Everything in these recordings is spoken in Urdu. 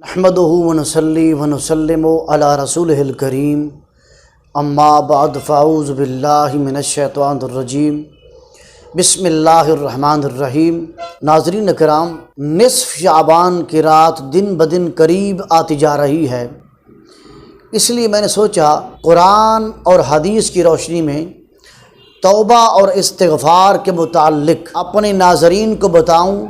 نحمدہ ونصلی ونسلم علی رسولہ الکریم اما بعد فاعوذ باللہ من الشیطان الرجیم بسم اللہ الرحمن الرحیم۔ ناظرین کرام، نصف شعبان کی رات دن بدن قریب آتی جا رہی ہے، اس لیے میں نے سوچا قرآن اور حدیث کی روشنی میں توبہ اور استغفار کے متعلق اپنے ناظرین کو بتاؤں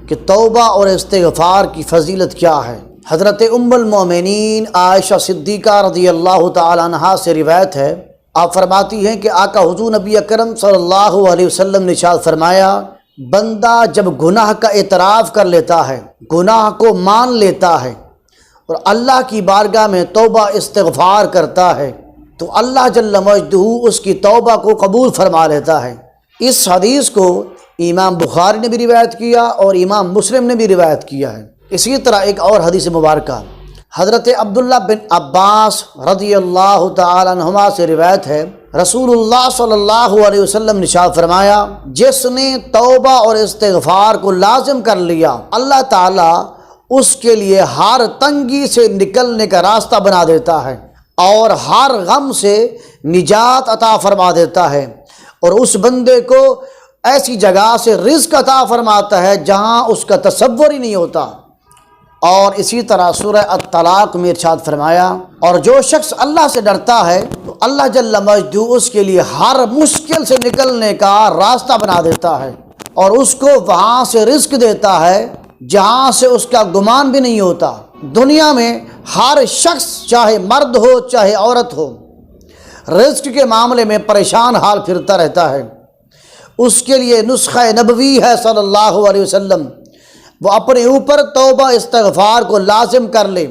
کہ توبہ اور استغفار کی فضیلت کیا ہے۔ حضرت ام المومنین عائشہ صدیقہ رضی اللہ تعالی عنہا سے روایت ہے، آپ فرماتی ہیں کہ آقا حضور نبی اکرم صلی اللہ علیہ وسلم نے ارشاد فرمایا، بندہ جب گناہ کا اعتراف کر لیتا ہے، گناہ کو مان لیتا ہے اور اللہ کی بارگاہ میں توبہ استغفار کرتا ہے تو اللہ جل مجدہ اس کی توبہ کو قبول فرما لیتا ہے۔ اس حدیث کو امام بخاری نے بھی روایت کیا اور امام مسلم نے بھی روایت کیا ہے۔ اسی طرح ایک اور حدیث مبارکہ حضرت عبداللہ بن عباس رضی اللہ تعالی عنہما سے روایت ہے، رسول اللہ صلی اللہ علیہ وسلم نے ارشاد فرمایا، جس نے توبہ اور استغفار کو لازم کر لیا، اللہ تعالیٰ اس کے لیے ہر تنگی سے نکلنے کا راستہ بنا دیتا ہے اور ہر غم سے نجات عطا فرما دیتا ہے، اور اس بندے کو ایسی جگہ سے رزق عطا فرماتا ہے جہاں اس کا تصور ہی نہیں ہوتا۔ اور اسی طرح سورہ الطلاق میں ارشاد فرمایا، اور جو شخص اللہ سے ڈرتا ہے تو اللہ جل مجدہ اس کے لیے ہر مشکل سے نکلنے کا راستہ بنا دیتا ہے اور اس کو وہاں سے رزق دیتا ہے جہاں سے اس کا گمان بھی نہیں ہوتا۔ دنیا میں ہر شخص چاہے مرد ہو چاہے عورت ہو، رزق کے معاملے میں پریشان حال پھرتا رہتا ہے۔ اس کے لیے نسخہ نبوی ہے صلی اللہ علیہ وسلم، وہ اپنے اوپر توبہ استغفار کو لازم کر لے،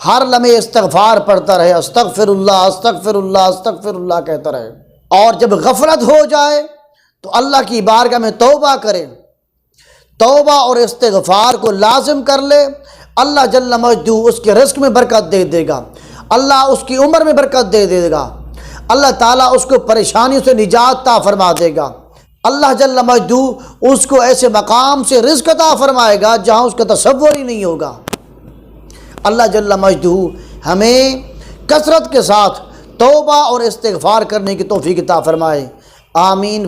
ہر لمحے استغفار پڑھتا رہے، استغفر اللہ استغفر اللہ استغفر اللہ کہتا رہے، اور جب غفلت ہو جائے تو اللہ کی بارگاہ میں توبہ کرے، توبہ اور استغفار کو لازم کر لے، اللہ جل مجدہ اس کے رزق میں برکت دے دے گا، اللہ اس کی عمر میں برکت دے دے گا، اللہ تعالیٰ اس کو پریشانیوں سے نجات عطا فرما دے گا، اللہ جل مجدہ اس کو ایسے مقام سے رزق عطا فرمائے گا جہاں اس کا تصور ہی نہیں ہوگا۔ اللہ جل مجدہ ہمیں کثرت کے ساتھ توبہ اور استغفار کرنے کی توفیق عطا فرمائے، آمین۔